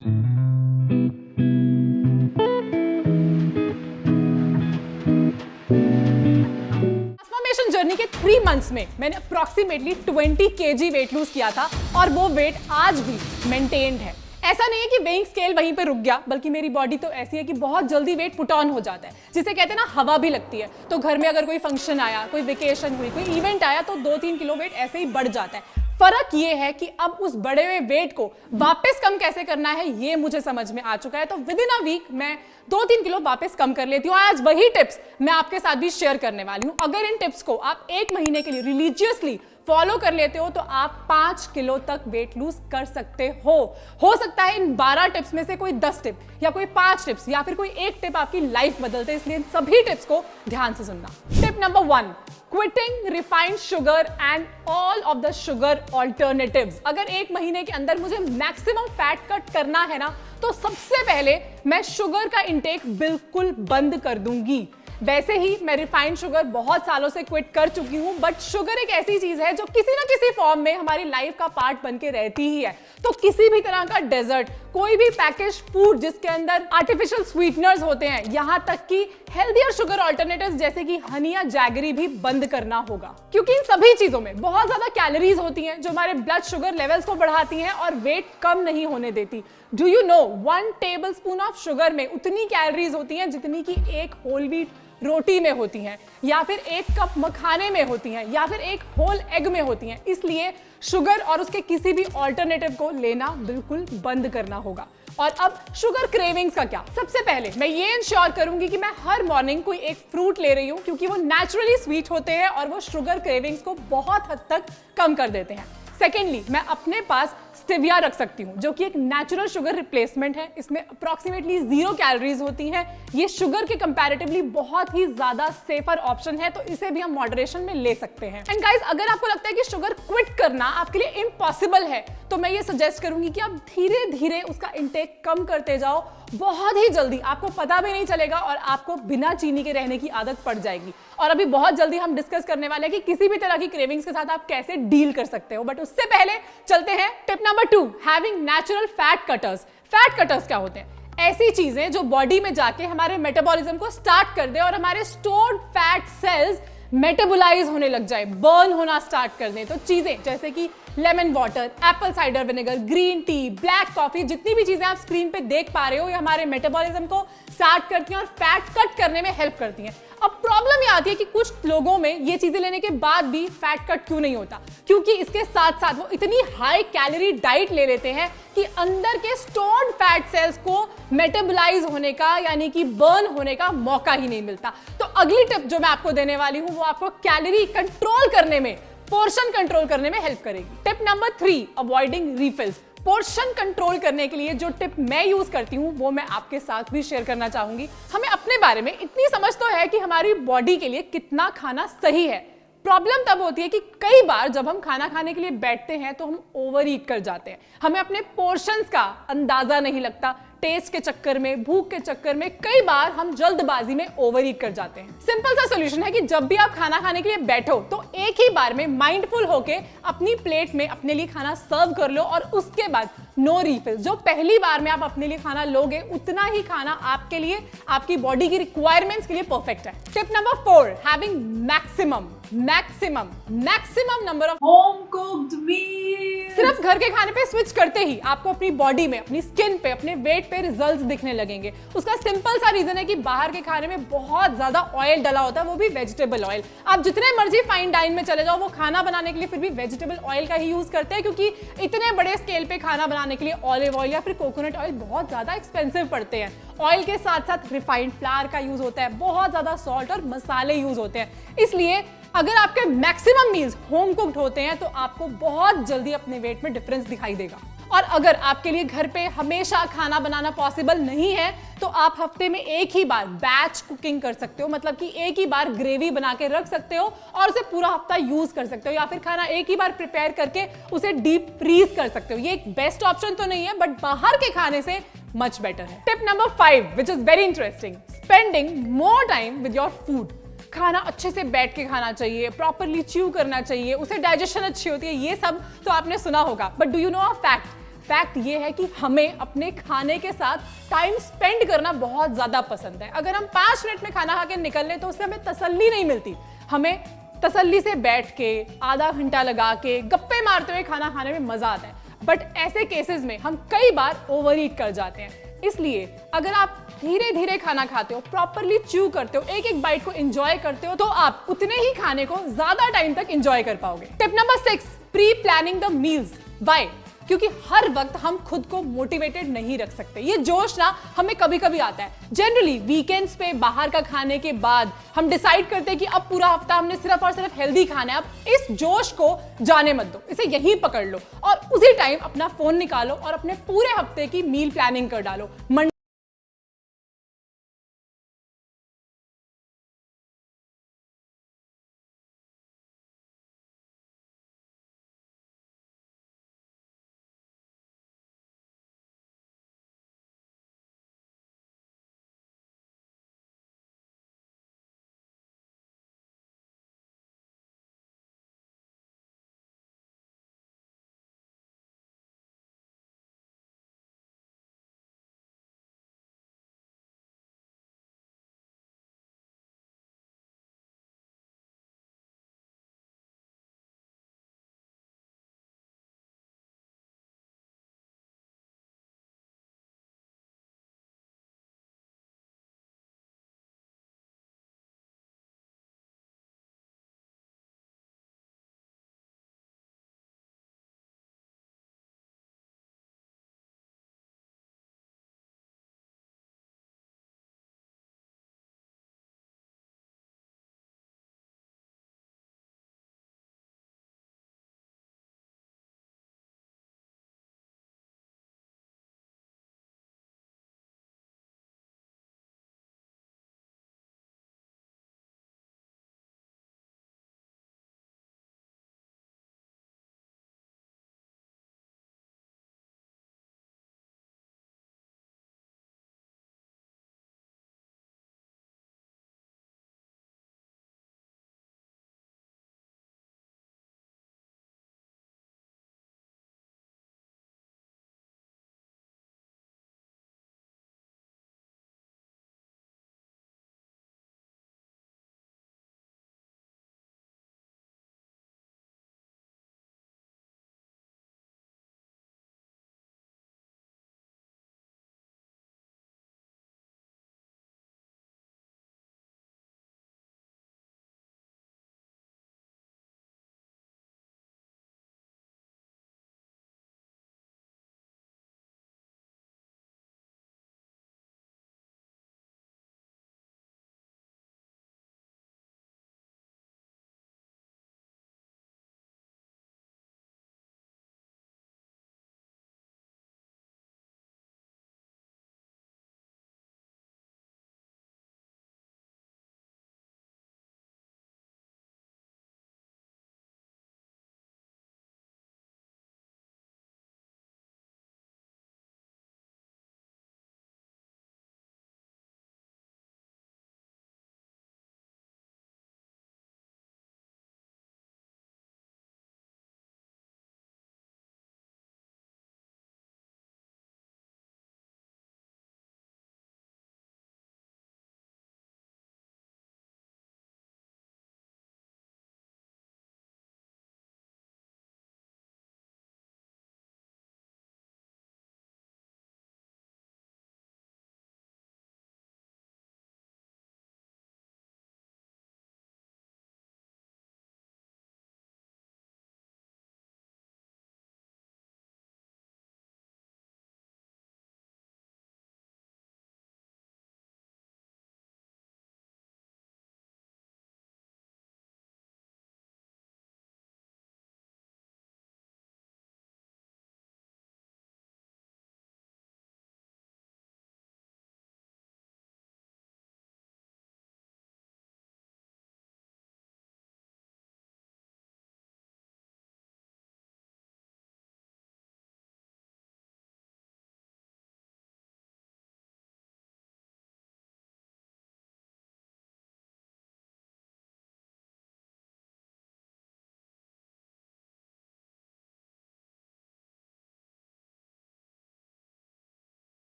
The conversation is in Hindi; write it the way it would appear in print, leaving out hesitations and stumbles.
ट्रांसफॉर्मेशन जर्नी के 3 मंथ्स में मैंने अप्रॉक्सीमेटली 20 kg वेट लूज किया था और वो वेट आज भी मेंटेन्ड है। ऐसा नहीं है कि वेइंग स्केल वहीं पे रुक गया, बल्कि मेरी बॉडी तो ऐसी है कि बहुत जल्दी वेट पुट ऑन हो जाता है, जिसे कहते हैं ना हवा भी लगती है। तो घर में अगर कोई फंक्शन आया, कोई वेकेशन हुई, कोई इवेंट आया तो 2-3 किलो वेट ऐसे ही बढ़ जाता है। फर्क ये है कि अब उस बढ़े हुए वेट को वापस कम कैसे करना है ये मुझे समझ में आ चुका है। तो विद इन अ वीक मैं 2-3 किलो वापस कम कर लेती हूँ। आज वही टिप्स मैं आपके साथ भी शेयर करने वाली हूँ। अगर इन टिप्स को आप 1 महीने के लिए रिलीजियसली फॉलो कर लेते हो तो आप 5 किलो तक वेट लूज कर सकते हो सकता है इन 12 टिप्स में से कोई 10 टिप या कोई 5 टिप्स या फिर कोई एक टिप आपकी लाइफ बदलते, इसलिए इन सभी टिप्स को ध्यान से सुनना। Tip number 1, quitting refined sugar and all of the sugar alternatives. अगर 1 महीने के अंदर मुझे मैक्सिमम फैट कट करना है ना, तो सबसे पहले मैं शुगर का इंटेक बिल्कुल बंद कर दूंगी। वैसे ही मैं रिफाइंड शुगर बहुत सालों से क्विट कर चुकी हूं, बट शुगर एक ऐसी चीज है जो किसी ना किसी फॉर्म में हमारी लाइफ का पार्ट बन के रहती ही है। तो किसी भी तरह का डेजर्ट, कोई भी पैकेज फूड जिसके अंदर आर्टिफिशियल स्वीटनर्स होते हैं, यहां तक कि हेल्दियर शुगर ऑल्टरनेटिव्स जैसे कि हनी या जैगरी भी बंद करना होगा, क्योंकि इन सभी चीजों में बहुत ज्यादा कैलोरीज होती हैं जो हमारे ब्लड शुगर लेवल्स को बढ़ाती हैं और वेट कम नहीं होने देती। Do you know 1 tablespoon of sugar में उतनी कैलोरीज होती हैं जितनी कि एक होल व्हीट रोटी में होती हैं, या फिर 1 कप मखाने में होती हैं, या फिर 1 होल एग में होती हैं। इसलिए शुगर और उसके किसी भी ऑल्टरनेटिव को लेना बिल्कुल बंद करना होगा। और अब शुगर क्रेविंग्स का क्या? सबसे पहले मैं ये इंश्योर करूंगी कि मैं हर मॉर्निंग कोई एक फ्रूट ले रही हूं, क्योंकि वो नेचुरली स्वीट होते हैं और वो शुगर क्रेविंग्स को बहुत हद तक कम कर देते हैं। सेकेंडली, मैं अपने पास स्टेविया रख सकती हूँ, जो कि एक नेचुरल शुगर रिप्लेसमेंट है। इसमें अप्रॉक्सीमेटली 0 कैलोरीज होती हैं। ये शुगर के कंपैरेटिवली बहुत ही ज्यादा सेफर ऑप्शन है, तो इसे भी हम मॉडरेशन में ले सकते हैं। एंड गाइस, अगर आपको लगता है कि शुगर क्विट करना आपके लिए इम्पॉसिबल है, तो मैं ये सजेस्ट करूंगी कि आप धीरे धीरे उसका इंटेक कम करते जाओ। बहुत ही जल्दी आपको पता भी नहीं चलेगा और आपको बिना चीनी के रहने की आदत पड़ जाएगी। और अभी बहुत जल्दी हम डिस्कस करने वाले हैं कि किसी भी तरह की क्रेविंग्स के साथ आप कैसे डील कर सकते हो। बट उससे पहले चलते हैं tip number 2, having natural fat cutters. Fat cutters क्या होते हैं? ऐसी चीजें जो बॉडी में जाके हमारे मेटाबॉलिज्म को स्टार्ट कर दे और हमारे स्टोर्ड फैट सेल्स मेटाबोलाइज होने लग जाए, बर्न होना स्टार्ट कर दें। तो चीजें जैसे कि lemon water, Apple cider vinegar, green tea, black coffee, जितनी भी चीजें आप स्क्रीन पे देख पा रहे हो, ये हमारे मेटाबॉलिज्म को स्टार्ट करती हैं और फैट कट करने में हेल्प करती हैं। अब प्रॉब्लम ये आती है कि कुछ लोगों में ये चीजें लेने के बाद भी फैट कट क्यों नहीं होता? क्योंकि इसके साथ साथ वो इतनी हाई कैलोरी डाइट ले लेते हैं कि अंदर के स्टोर्ड फैट सेल्स को मेटाबोलाइज होने का, यानी कि बर्न होने का मौका ही नहीं मिलता। तो अगली टिप जो मैं आपको देने वाली हूं, वो आपको कैलोरी कंट्रोल करने में, पोर्शन कंट्रोल करने में हेल्प करेगी। Tip number 3, avoiding refills. Portion control करने के लिए जो टिप मैं यूज करती हूँ वो मैं आपके साथ भी शेयर करना चाहूंगी। हमें अपने बारे में इतनी समझ तो है कि हमारी बॉडी के लिए कितना खाना सही है। प्रॉब्लम तब होती है कि कई बार जब हम खाना खाने के लिए बैठते हैं तो हम ओवर ईट कर जाते हैं। हमें अपने पोर्शंस का अंदाजा नहीं लगता। टेस्ट के चक्कर में, भूख के चक्कर में कई बार हम जल्दबाजी में ओवर ईट कर जाते हैं। सिंपल सा सॉल्यूशन है कि जब भी आप खाना खाने के लिए बैठो तो एक ही बार में माइंडफुल होके अपनी प्लेट में अपने लिए खाना सर्व कर लो और उसके बाद नो रिफिल। जो पहली बार में आप अपने लिए खाना लोगे उतना ही खाना आपके लिए, आपकी बॉडी की रिक्वायरमेंट्स के लिए परफेक्ट है। Tip number 4, having maximum number of home cooked meals. सिर्फ घर के खाने पे स्विच करते ही आपको अपनी बॉडी में, अपनी स्किन पे, अपने वेट पे रिजल्ट्स दिखने लगेंगे। उसका सिंपल सा रीजन है कि बाहर के खाने में बहुत ज्यादा ऑयल डला होता है, वो भी वेजिटेबल ऑयल। आप जितने मर्जी फाइन डाइन में चले जाओ, वो खाना बनाने के लिए फिर भी वेजिटेबल ऑयल का ही यूज करते हैं, क्योंकि इतने बड़े स्केल पे खाना बनाने के लिए ऑलिव ऑयल या फिर कोकोनट ऑयल बहुत ज्यादा एक्सपेंसिव पड़ते हैं। ऑयल के साथ साथ रिफाइंड फ्लावर का यूज होता है, बहुत ज्यादा सॉल्ट और मसाले यूज होते हैं। इसलिए अगर आपके मैक्सिमम मील्स होम कुक्ड होते हैं तो आपको बहुत जल्दी अपने वेट में डिफरेंस दिखाई देगा। और अगर आपके लिए घर पे हमेशा खाना बनाना पॉसिबल नहीं है तो आप हफ्ते में एक ही बार बैच कुकिंग कर सकते हो, मतलब कि एक ही बार ग्रेवी बना के रख सकते हो और उसे पूरा हफ्ता यूज कर सकते हो, या फिर खाना एक ही बार प्रिपेयर करके उसे डीप फ्रीज कर सकते हो। ये एक बेस्ट ऑप्शन तो नहीं है, बट बाहर के खाने से मच बेटर है। Tip number 5, which is very interesting, spending more time with your food. खाना अच्छे से बैठ के खाना चाहिए, प्रॉपरली च्यू करना चाहिए, उसे डाइजेशन अच्छी होती है, ये सब तो आपने सुना होगा। But do you know a fact? Fact ये है कि हमें अपने खाने के साथ टाइम स्पेंड करना बहुत ज्यादा पसंद है। अगर हम 5 मिनट में खाना खा के निकल लें तो उससे हमें तसल्ली नहीं मिलती। हमें तसल्ली से बैठ के आधा घंटा लगा के गप्पे मारते हुए खाना खाने में मजा आता है। बट ऐसे केसेस में हम कई बार ओवर ईट कर जाते हैं। इसलिए अगर आप धीरे धीरे खाना खाते हो, प्रॉपरली च्यू करते हो, एक एक बाइट को एंजॉय करते हो, तो आप उतने ही खाने को ज्यादा टाइम तक एंजॉय कर पाओगे। Tip number 6, pre planning the meals. Why? क्योंकि हर वक्त हम खुद को मोटिवेटेड नहीं रख सकते। ये जोश ना हमें कभी कभी आता है। जनरली वीकेंड्स पे बाहर का खाने के बाद हम डिसाइड करते हैं कि अब पूरा हफ्ता हमने सिर्फ और सिर्फ हेल्दी खाना है। अब इस जोश को जाने मत दो, इसे यहीं पकड़ लो और उसी टाइम अपना फोन निकालो और अपने पूरे हफ्ते की मील प्लानिंग कर डालो।